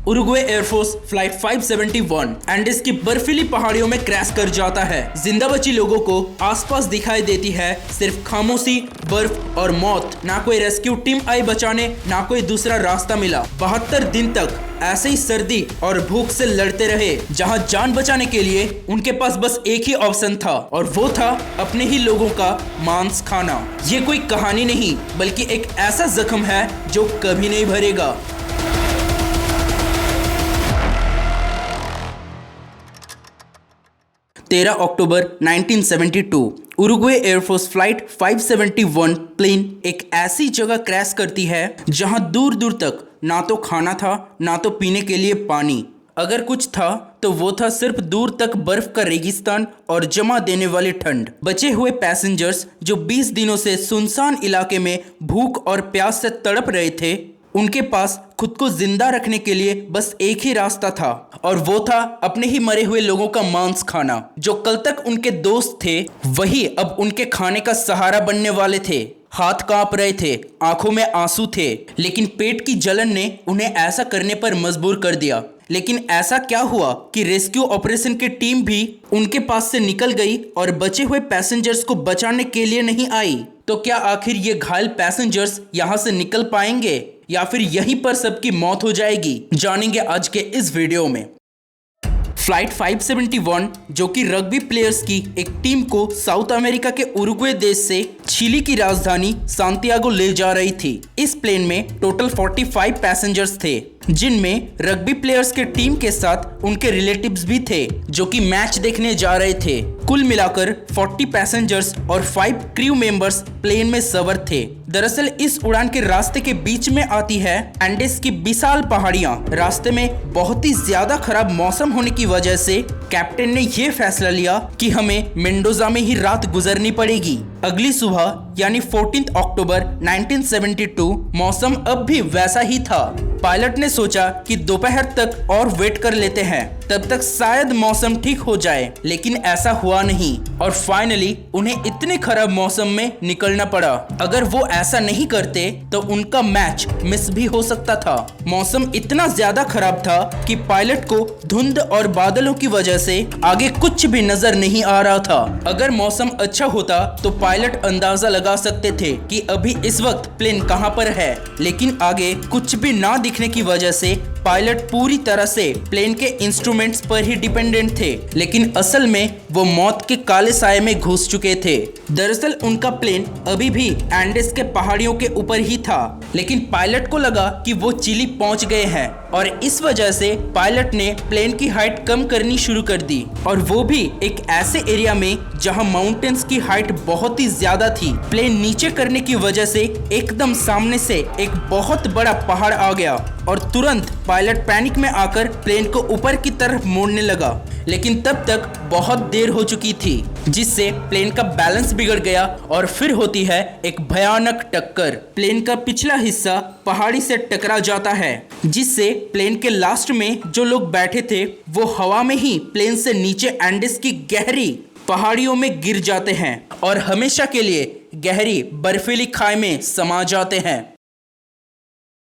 Uruguay air force flight 571 Andes की बर्फीली पहाड़ियों में क्रैश कर जाता है। जिंदा बची लोगों को आसपास दिखाई देती है सिर्फ खामोशी, बर्फ और मौत। ना कोई रेस्क्यू टीम आई बचाने, ना कोई दूसरा रास्ता मिला। 72 दिन तक ऐसे ही सर्दी और भूख से लड़ते रहे, जहां जान बचाने के लिए उनके पास बस एक ही ऑप्शन था और वो था अपने ही लोगों का मांस खाना। ये कोई कहानी नहीं बल्कि एक ऐसा जख्म है जो कभी नहीं भरेगा। 13 अक्टूबर 1972 उरुग्वे एयरफोर्स फ्लाइट 571 प्लेन एक ऐसी जगह क्रैश करती है जहां दूर दूर तक ना तो खाना था, ना तो पीने के लिए पानी। अगर कुछ था तो वो था सिर्फ दूर तक बर्फ का रेगिस्तान और जमा देने वाली ठंड। बचे हुए पैसेंजर्स जो 20 दिनों से सुनसान इलाके में भूख और प्यास से तड़प रहे थे, उनके पास खुद को जिंदा रखने के लिए बस एक ही रास्ता था और वो था अपने ही मरे हुए लोगों का मांस खाना। जो कल तक उनके दोस्त थे वही अब उनके खाने का सहारा बनने वाले थे। हाथ कांप रहे थे, आंखों में आंसू थे, लेकिन पेट की जलन ने उन्हें ऐसा करने पर मजबूर कर दिया। लेकिन ऐसा क्या हुआ कि रेस्क्यू ऑपरेशन की टीम भी उनके पास से निकल गई और बचे हुए पैसेंजर्स को बचाने के लिए नहीं आई? तो क्या आखिर ये घायल पैसेंजर्स यहाँ से निकल पाएंगे या फिर यहीं पर सबकी मौत हो जाएगी? जानेंगे आज के इस वीडियो में। फ्लाइट 571 जो कि रग्बी प्लेयर्स की एक टीम को साउथ अमेरिका के उरुग्वे देश से चिली की राजधानी सांतियागो ले जा रही थी। इस प्लेन में टोटल 45 पैसेंजर्स थे, जिनमें रग्बी प्लेयर्स के टीम के साथ उनके रिलेटिव्स भी थे जो कि मैच देखने जा रहे थे। कुल मिलाकर 40 पैसेंजर्स और 5 क्रू मेंबर्स प्लेन में सवार थे। दरअसल इस उड़ान के रास्ते के बीच में आती है एंडीज की विशाल पहाड़ियां। रास्ते में बहुत ही ज्यादा खराब मौसम होने की वजह से कैप्टन ने यह फैसला लिया कि हमें मेंडोजा में ही रात गुजरनी पड़ेगी। अगली सुबह यानी 14 अक्टूबर 1972 मौसम अब भी वैसा ही था। पायलट ने सोचा कि दोपहर तक और वेट कर लेते हैं, तब तक शायद मौसम ठीक हो जाए, लेकिन ऐसा हुआ नहीं और फाइनली उन्हें इतने खराब मौसम में निकलना पड़ा। अगर वो ऐसा नहीं करते तो उनका मैच मिस भी हो सकता था। मौसम इतना ज्यादा खराब था कि पायलट को धुंध और बादलों की वजह से आगे कुछ भी नजर नहीं आ रहा था। अगर मौसम अच्छा होता तो पायलट अंदाजा लगा सकते थे कि अभी इस वक्त प्लेन कहां पर है, लेकिन आगे कुछ भी ना दिखने की वजह से पायलट पूरी तरह से प्लेन के इंस्ट्रूमेंट्स पर ही डिपेंडेंट थे। लेकिन असल में वो मौत के काले साए में घुस चुके थे। दरअसल उनका प्लेन अभी भी एंडीज के पहाड़ियों के ऊपर ही था, लेकिन पायलट को लगा कि वो चिली पहुंच गए हैं और इस वजह से पायलट ने प्लेन की हाइट कम करनी शुरू कर दी, और वो भी एक ऐसे एरिया में जहां माउंटेन्स की हाइट बहुत ही ज्यादा थी। प्लेन नीचे करने की वजह से एकदम सामने से एक बहुत बड़ा पहाड़ आ गया और तुरंत पायलट पैनिक में आकर प्लेन को ऊपर की तरफ मोड़ने लगा, लेकिन तब तक बहुत देर हो चुकी थी, जिससे प्लेन का बैलेंस बिगड़ गया और फिर होती है एक भयानक टक्कर। प्लेन का पिछला हिस्सा पहाड़ी से टकरा जाता है, जिससे प्लेन के लास्ट में जो लोग बैठे थे वो हवा में ही प्लेन से नीचे एंडीज की गहरी पहाड़ियों में गिर जाते हैं और हमेशा के लिए गहरी बर्फीली खाई में समा जाते हैं।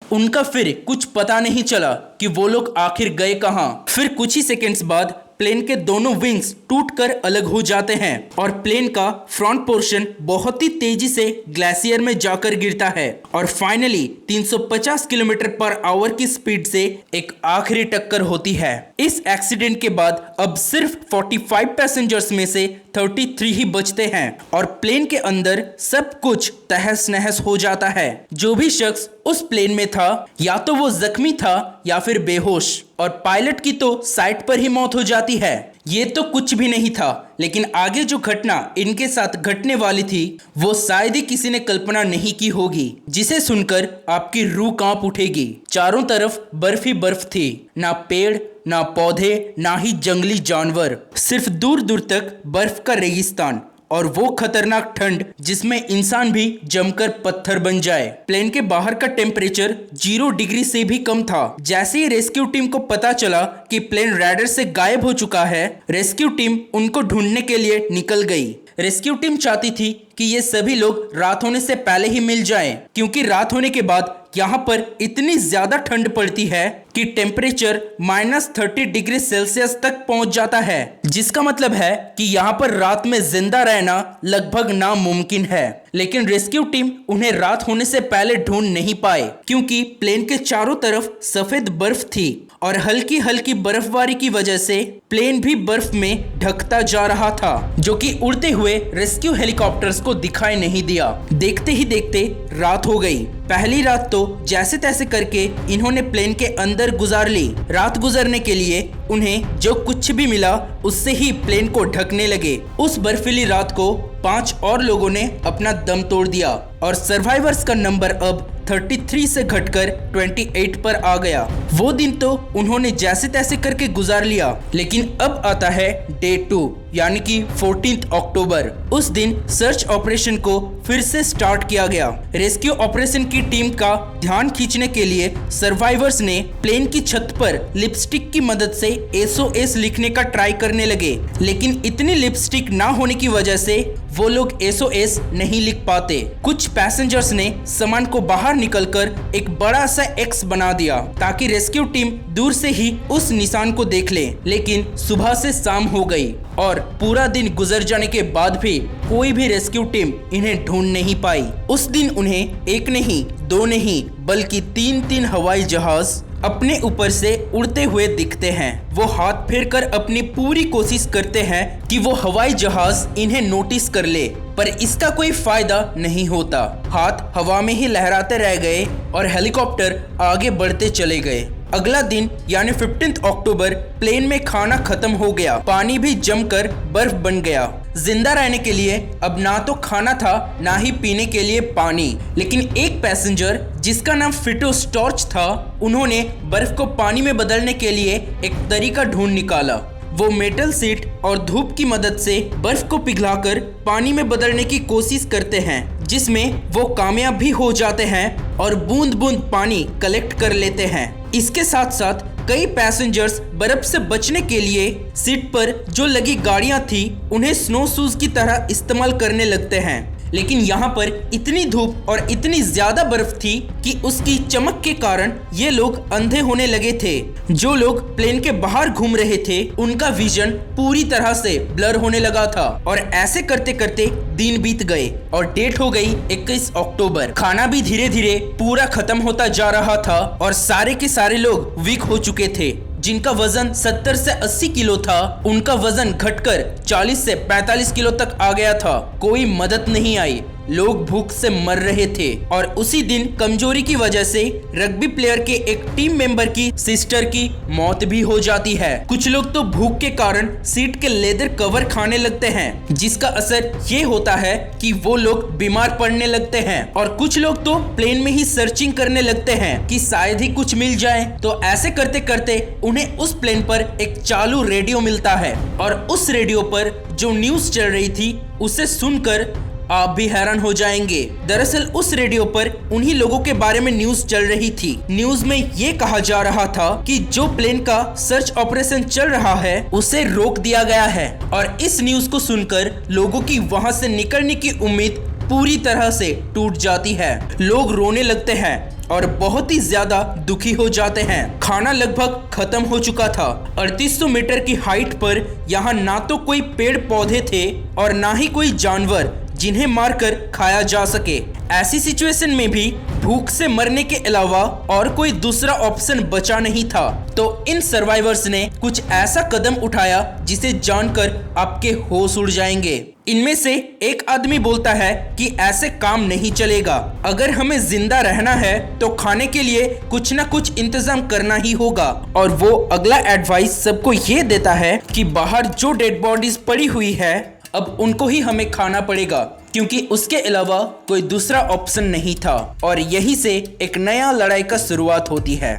उनका फिर कुछ पता नहीं चला कि वो लोग आखिर गए कहां। फिर कुछ ही सेकंड्स बाद प्लेन के दोनों विंग्स टूटकर अलग हो जाते हैं और प्लेन का फ्रंट पोर्शन बहुत ही तेजी से ग्लेशियर में जाकर गिरता है और फाइनली 350 किलोमीटर पर आवर की स्पीड से एक आखिरी टक्कर होती है। इस एक्सीडेंट के बाद अब सिर्फ 45 पैसेंजर्स में से 33 ही बचते हैं और प्लेन के अंदर सब कुछ तहस नहस हो जाता है। जो भी शख्स उस प्लेन में था या तो वो जख्मी था या फिर बेहोश, और पायलट की तो साइट पर ही मौत हो जाती है। ये तो कुछ भी नहीं था, लेकिन आगे जो घटना इनके साथ घटने वाली थी वो शायद ही किसी ने कल्पना नहीं की होगी, जिसे सुनकर आपकी रूह कांप उठेगी। चारों तरफ बर्फ ही बर्फ थी, ना पेड़, ना पौधे, ना ही जंगली जानवर, सिर्फ दूर दूर तक बर्फ का रेगिस्तान और वो खतरनाक ठंड जिसमें इंसान भी जमकर पत्थर बन जाए। प्लेन के बाहर का टेम्परेचर 0 डिग्री से भी कम था। जैसे ही रेस्क्यू टीम को पता चला कि प्लेन रडार से गायब हो चुका है, रेस्क्यू टीम उनको ढूंढने के लिए निकल गई। रेस्क्यू टीम चाहती थी कि ये सभी लोग रात होने से पहले ही मिल जाएं, क्योंकि रात होने के बाद यहाँ पर इतनी ज्यादा ठंड पड़ती है कि टेम्परेचर -30 डिग्री सेल्सियस तक पहुंच जाता है, जिसका मतलब है कि यहाँ पर रात में जिंदा रहना लगभग नामुमकिन है। लेकिन रेस्क्यू टीम उन्हें रात होने से पहले ढूंढ नहीं पाए, क्योंकि प्लेन के चारों तरफ सफेद बर्फ थी और हल्की हल्की बर्फबारी की वजह से प्लेन भी बर्फ में ढकता जा रहा था, जो कि उड़ते हुए रेस्क्यू हेलीकॉप्टर्स को दिखाई नहीं दिया। देखते ही देखते रात हो गई। पहली रात तो जैसे तैसे करके इन्होंने प्लेन के अंदर गुजार ली। रात गुजरने के लिए उन्हें जो कुछ भी मिला उससे ही प्लेन को ढकने लगे। उस बर्फीली रात को 5 और लोगों ने अपना दम तोड़ दिया और सर्वाइवर्स का नंबर अब 33 से घटकर 28 पर आ गया। वो दिन तो उन्होंने जैसे तैसे करके गुजार लिया, लेकिन अब आता है डे 2 यानी कि 14 अक्टूबर। उस दिन सर्च ऑपरेशन को फिर से स्टार्ट किया गया। रेस्क्यू ऑपरेशन की टीम का ध्यान खींचने के लिए सर्वाइवर्स ने प्लेन की छत पर लिपस्टिक की मदद से SOS लिखने का ट्राई करने लगे, लेकिन इतनी लिपस्टिक ना होने की वजह से वो लोग SOS नहीं लिख पाते। कुछ पैसेंजर्स ने सामान को बाहर निकलकर एक बड़ा सा X बना दिया ताकि रेस्क्यू टीम दूर से ही उस निशान को देख ले, लेकिन सुबह से शाम हो गई और पूरा दिन गुजर जाने के बाद भी कोई भी रेस्क्यू टीम इन्हें ढूंढ नहीं पाई। उस दिन उन्हें एक नहीं, दो नहीं, बल्कि 3 हवाई जहाज अपने ऊपर से उड़ते हुए दिखते हैं। वो हाथ फेर कर अपनी पूरी कोशिश करते हैं कि वो हवाई जहाज इन्हें नोटिस कर ले, पर इसका कोई फायदा नहीं होता। हाथ हवा में ही लहराते रह गए और हेलीकॉप्टर आगे बढ़ते चले गए। अगला दिन यानी 15 अक्टूबर प्लेन में खाना खत्म हो गया, पानी भी जमकर बर्फ बन गया। जिंदा रहने के लिए अब ना तो खाना था ना ही पीने के लिए पानी, लेकिन एक पैसेंजर जिसका नाम फिटो स्टॉर्च था, उन्होंने बर्फ को पानी में बदलने के लिए एक तरीका ढूंढ निकाला। वो मेटल सीट और धूप की मदद से बर्फ को पिघलाकर पानी में बदलने की कोशिश करते हैं, जिसमें वो कामयाब भी हो जाते हैं और बूंद बूंद पानी कलेक्ट कर लेते हैं। इसके साथ साथ कई पैसेंजर्स बर्फ से बचने के लिए सीट पर जो लगी गाड़ियां थी उन्हें स्नो शूज की तरह इस्तेमाल करने लगते हैं, लेकिन यहाँ पर इतनी धूप और इतनी ज्यादा बर्फ थी कि उसकी चमक के कारण ये लोग अंधे होने लगे थे। जो लोग प्लेन के बाहर घूम रहे थे उनका विजन पूरी तरह से ब्लर होने लगा था और ऐसे करते करते दिन बीत गए और डेट हो गई 21 अक्टूबर। खाना भी धीरे धीरे पूरा खत्म होता जा रहा था और सारे के सारे लोग वीक हो चुके थे। जिनका वजन 70 से 80 किलो था, उनका वजन घटकर 40 से 45 किलो तक आ गया था। कोई मदद नहीं आई, लोग भूख से मर रहे थे और उसी दिन कमजोरी की वजह से रग्बी प्लेयर के एक टीम मेंबर की सिस्टर की मौत भी हो जाती है। कुछ लोग तो भूख के कारण सीट के लेदर कवर खाने लगते हैं, जिसका असर ये होता है कि वो लोग बीमार पड़ने लगते हैं और कुछ लोग तो प्लेन में ही सर्चिंग करने लगते हैं कि शायद ही कुछ मिल जाए। तो ऐसे करते करते उन्हें उस प्लेन पर एक चालू रेडियो मिलता है और उस रेडियो पर जो न्यूज चल रही थी उसे सुनकर आप भी हैरान हो जाएंगे। दरअसल उस रेडियो पर उन्हीं लोगों के बारे में न्यूज चल रही थी। न्यूज में ये कहा जा रहा था कि जो प्लेन का सर्च ऑपरेशन चल रहा है उसे रोक दिया गया है और इस न्यूज को सुनकर लोगों की वहां से निकलने की उम्मीद पूरी तरह से टूट जाती है। लोग रोने लगते हैं और बहुत ही ज्यादा दुखी हो जाते हैं। खाना लगभग खत्म हो चुका था। 3800 मीटर की हाइट पर यहाँ ना तो कोई पेड़ पौधे थे और ना ही कोई जानवर जिन्हें मारकर खाया जा सके। ऐसी सिचुएशन में भी भूख से मरने के अलावा और कोई दूसरा ऑप्शन बचा नहीं था। तो इन सर्वाइवर्स ने कुछ ऐसा कदम उठाया जिसे जानकर आपके होश उड़ जाएंगे। इनमें से एक आदमी बोलता है कि ऐसे काम नहीं चलेगा, अगर हमें जिंदा रहना है तो खाने के लिए कुछ न कुछ इंतजाम करना ही होगा। और वो अगला एडवाइस सबको ये देता है कि बाहर जो डेड बॉडीज पड़ी हुई है अब उनको ही हमें खाना पड़ेगा, क्योंकि उसके अलावा कोई दूसरा ऑप्शन नहीं था। और यहीं से एक नया लड़ाई का शुरुआत होती है।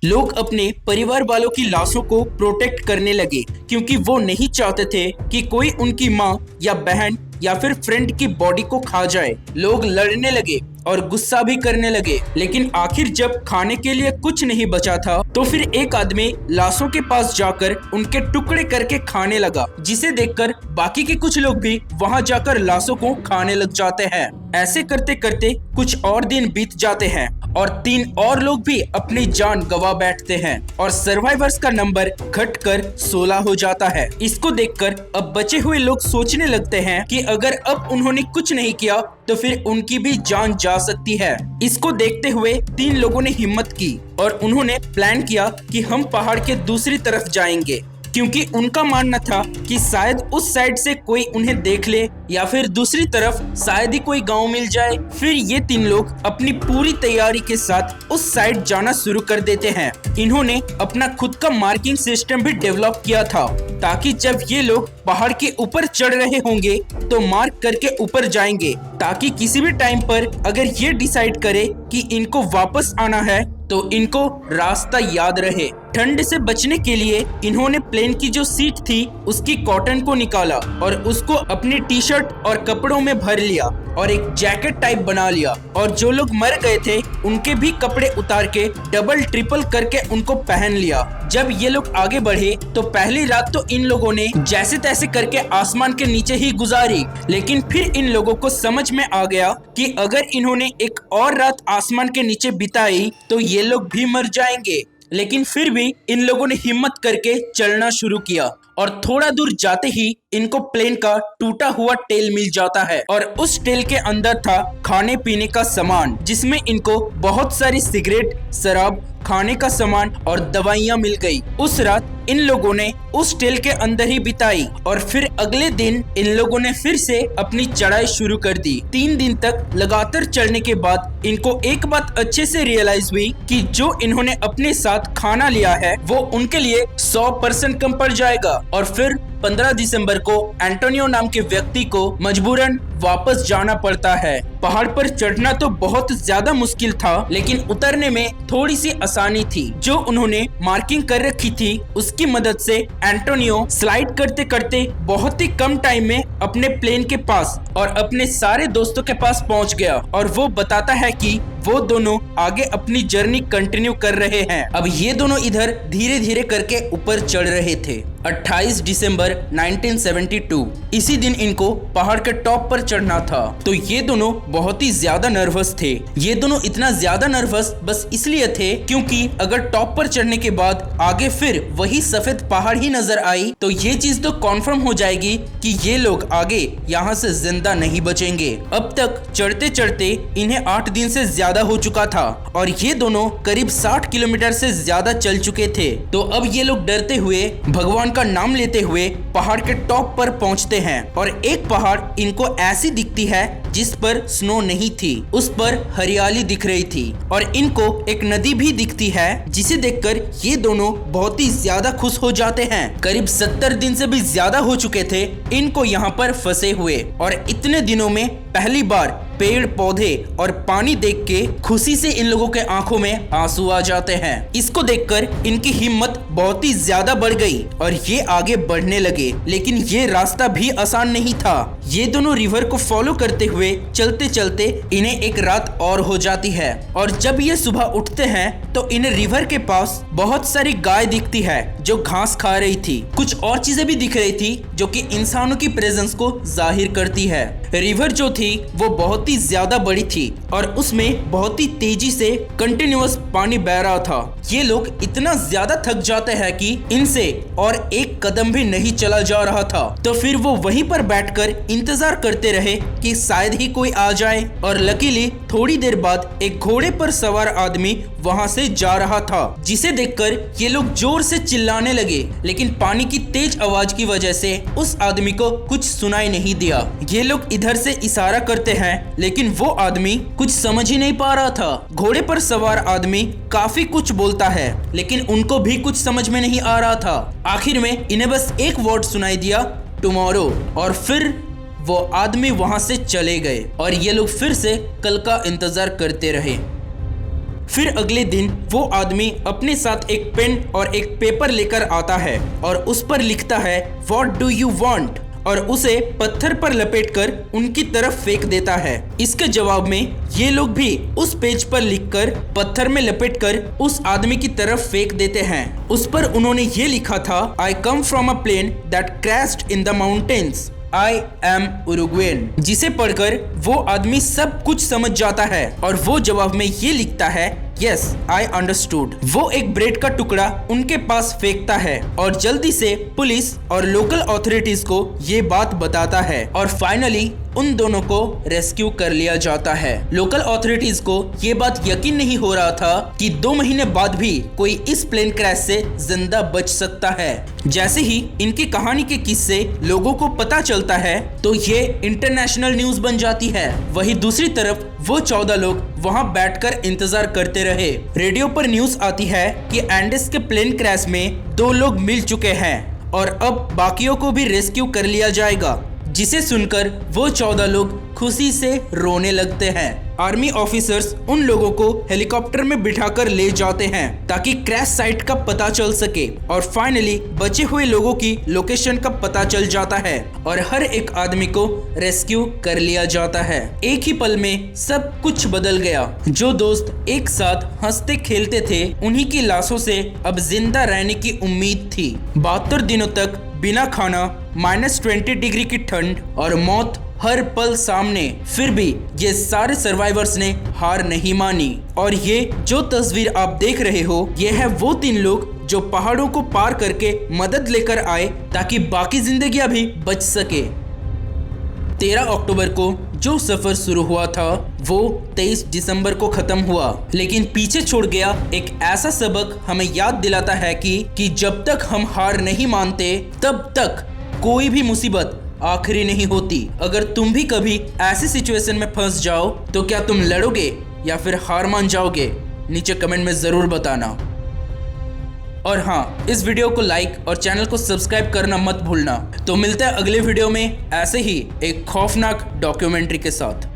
लोग अपने परिवार वालों की लाशों को प्रोटेक्ट करने लगे, क्योंकि वो नहीं चाहते थे कि कोई उनकी माँ या बहन या फिर फ्रेंड की बॉडी को खा जाए। लोग लड़ने लगे और गुस्सा भी करने लगे, लेकिन आखिर जब खाने के लिए कुछ नहीं बचा था तो फिर एक आदमी लाशों के पास जाकर उनके टुकड़े करके खाने लगा, जिसे देखकर बाकी के कुछ लोग भी वहां जाकर लाशों को खाने लग जाते हैं। ऐसे करते करते कुछ और दिन बीत जाते हैं और 3 और लोग भी अपनी जान गंवा बैठते हैं और सर्वाइवर्स का नंबर घटकर 16 हो जाता है। इसको देखकर अब बचे हुए लोग सोचने लगते हैं कि अगर अब उन्होंने कुछ नहीं किया तो फिर उनकी भी जान जा सकती है। इसको देखते हुए 3 लोगों ने हिम्मत की और उन्होंने प्लान किया कि हम पहाड़ के दूसरी तरफ जाएंगे, क्योंकि उनका मानना था कि शायद उस साइड से कोई उन्हें देख ले या फिर दूसरी तरफ शायद ही कोई गांव मिल जाए। फिर ये 3 लोग अपनी पूरी तैयारी के साथ उस साइड जाना शुरू कर देते हैं। इन्होंने अपना खुद का मार्किंग सिस्टम भी डेवलप किया था, ताकि जब ये लोग पहाड़ के ऊपर चढ़ रहे होंगे तो मार्क करके ऊपर जाएंगे, ताकि किसी भी टाइम पर अगर ये डिसाइड करे कि इनको वापस आना है तो इनको रास्ता याद रहे। ठंड से बचने के लिए इन्होंने प्लेन की जो सीट थी उसकी कॉटन को निकाला और उसको अपनी टी शर्ट और कपड़ों में भर लिया और एक जैकेट टाइप बना लिया, और जो लोग मर गए थे उनके भी कपड़े उतार के डबल ट्रिपल करके उनको पहन लिया। जब ये लोग आगे बढ़े तो पहली रात तो इन लोगों ने जैसे तैसे करके आसमान के नीचे ही गुजारी, लेकिन फिर इन लोगों को समझ में आ गया कि अगर इन्होंने एक और रात आसमान के नीचे बिताई तो ये लोग भी मर जाएंगे। लेकिन फिर भी इन लोगों ने हिम्मत करके चलना शुरू किया और थोड़ा दूर जाते ही इनको प्लेन का टूटा हुआ टेल मिल जाता है और उस टेल के अंदर था खाने पीने का सामान, जिसमें इनको बहुत सारी सिगरेट, शराब, खाने का सामान और दवाइयां मिल गई। उस रात इन लोगों ने उस टेल के अंदर ही बिताई और फिर अगले दिन इन लोगों ने फिर से अपनी चढ़ाई शुरू कर दी। 3 दिन तक लगातार चढ़ने के बाद इनको एक बात अच्छे से रियलाइज हुई कि जो इन्होंने अपने साथ खाना लिया है वो उनके लिए 100% कम पड़ जाएगा। और फिर 15 दिसंबर को एंटोनियो नाम के व्यक्ति को मजबूरन वापस जाना पड़ता है। पहाड़ पर चढ़ना तो बहुत ज्यादा मुश्किल था, लेकिन उतरने में थोड़ी सी आसानी थी। जो उन्होंने मार्किंग कर रखी थी उसकी मदद से एंटोनियो स्लाइड करते करते बहुत ही कम टाइम में अपने प्लेन के पास और अपने सारे दोस्तों के पास पहुंच गया और वो बताता है कि वो दोनों आगे अपनी जर्नी कंटिन्यू कर रहे हैं। अब ये दोनों इधर धीरे धीरे करके ऊपर चढ़ रहे थे। 28 दिसंबर 1972 इसी दिन इनको पहाड़ के टॉप पर चढ़ना था। तो ये दोनों बहुत ही ज्यादा नर्वस थे। ये दोनों इतना ज्यादा नर्वस बस इसलिए थे क्योंकि अगर टॉप पर चढ़ने के बाद आगे फिर वही सफेद पहाड़ ही नजर आई तो ये चीज तो कॉन्फर्म हो जाएगी कि ये लोग आगे यहाँ से जिंदा नहीं बचेंगे। अब तक चढ़ते चढ़ते इन्हें 8 दिन से ज्यादा हो चुका था और ये दोनों करीब 60 किलोमीटर से ज्यादा चल चुके थे। तो अब ये लोग डरते हुए भगवान का नाम लेते हुए पहाड़ के टॉप पर पहुंचते हैं और एक पहाड़ इनको ऐसी दिखती है जिस पर स्नो नहीं थी, उस पर हरियाली दिख रही थी और इनको एक नदी भी दिखती है जिसे देखकर ये दोनों बहुत ही ज्यादा खुश हो जाते हैं। करीब 70 दिन से भी ज्यादा हो चुके थे इनको यहाँ पर फंसे हुए और इतने दिनों में पहली बार पेड़ पौधे और पानी देख के खुशी से इन लोगों के आंखों में आंसू आ जाते हैं। इसको देखकर इनकी हिम्मत बहुत ही ज्यादा बढ़ गई और ये आगे बढ़ने लगे, लेकिन ये रास्ता भी आसान नहीं था। ये दोनों रिवर को फॉलो करते हुए चलते चलते इन्हें एक रात और हो जाती है और जब ये सुबह उठते हैं तो इन्हें रिवर के पास बहुत सारी गाय दिखती है जो घास खा रही थी। कुछ और चीजें भी दिख रही थी जो कि इंसानों की प्रेजेंस को जाहिर करती है। रिवर जो थी वो बहुत ही ज्यादा बड़ी थी और उसमें बहुत ही तेजी से कंटिन्यूअस पानी बह रहा था। ये लोग इतना ज्यादा थक जाते हैं कि इनसे और एक कदम भी नहीं चला जा रहा था। तो फिर वो वहीं पर बैठकर इंतजार करते रहे कि शायद ही कोई आ जाए और लकीली थोड़ी देर बाद एक घोड़े पर सवार आदमी वहां से जा रहा था, जिसे देखकर ये लोग जोर से चिल्लाने लगे, लेकिन पानी की तेज आवाज की वजह से उस आदमी को कुछ सुनाई नहीं दिया। ये लोग इधर से इशारा करते हैं लेकिन वो आदमी कुछ समझ ही नहीं पा रहा था। घोड़े पर सवार आदमी काफी कुछ बोलता है लेकिन उनको भी कुछ समझ में नहीं आ रहा था। आखिर में इन्हें बस एक वर्ड सुनाई दिया, टुमारो, और फिर वो आदमी वहां से चले गए और ये लोग फिर से कल का इंतजार करते रहे। फिर अगले दिन वो आदमी अपने साथ एक पेन और एक पेपर लेकर आता है और उस पर लिखता है व्हाट डू यू वांट और उसे पत्थर पर लपेटकर उनकी तरफ फेंक देता है। इसके जवाब में ये लोग भी उस पेज पर लिखकर पत्थर में लपेटकर उस आदमी की तरफ फेंक देते हैं। उस पर उन्होंने ये लिखा था, I come from a plane that crashed in the mountains. I am Uruguayan, जिसे पढ़कर वो आदमी सब कुछ समझ जाता है और वो जवाब में ये लिखता है यस आई अंडरस्टूड। वो एक ब्रेड का टुकड़ा उनके पास फेंकता है और जल्दी से पुलिस और लोकल अथॉरिटीज को ये बात बताता है और फाइनली उन दोनों को रेस्क्यू कर लिया जाता है। लोकल अथॉरिटीज को ये बात यकीन नहीं हो रहा था कि 2 महीने बाद भी कोई इस प्लेन क्रैश से जिंदा बच सकता है। जैसे ही इनकी कहानी के किस्से लोगों को पता चलता है तो ये इंटरनेशनल न्यूज बन जाती है। वहीं दूसरी तरफ वो 14 लोग वहां बैठकर इंतजार करते रहे। रेडियो पर न्यूज आती है कि एंडेस के प्लेन क्रैश में 2 लोग मिल चुके हैं और अब बाकियों को भी रेस्क्यू कर लिया जाएगा, जिसे सुनकर वो 14 लोग खुशी से रोने लगते हैं। आर्मी ऑफिसर्स उन लोगों को हेलीकॉप्टर में बिठाकर ले जाते हैं ताकि क्रैश साइट का पता चल सके और फाइनली बचे हुए लोगों की लोकेशन का पता चल जाता है और हर एक आदमी को रेस्क्यू कर लिया जाता है। एक ही पल में सब कुछ बदल गया। जो दोस्त एक साथ हंसते खेलते थे उन्हीं की लाशों से अब जिंदा रहने की उम्मीद थी। 72 दिनों तक बिना खाना, -20 डिग्री की ठंड और मौत हर पल सामने, फिर भी ये सारे सर्वाइवर्स ने हार नहीं मानी। और ये जो तस्वीर आप देख रहे हो ये है वो 3 लोग जो पहाड़ों को पार करके मदद लेकर आए ताकि बाकी जिंदगियां भी बच सके। 13 अक्टूबर को जो सफर शुरू हुआ था वो 23 दिसंबर को खत्म हुआ, लेकिन पीछे छोड़ गया एक ऐसा सबक हमें याद दिलाता है कि जब तक हम हार नहीं मानते तब तक कोई भी मुसीबत आखिरी नहीं होती। अगर तुम भी कभी ऐसी सिचुएशन में फंस जाओ तो क्या तुम लड़ोगे या फिर हार मान जाओगे? नीचे कमेंट में जरूर बताना। और हाँ, इस वीडियो को लाइक और चैनल को सब्सक्राइब करना मत भूलना। तो मिलते हैं अगले वीडियो में ऐसे ही एक खौफनाक डॉक्यूमेंट्री के साथ।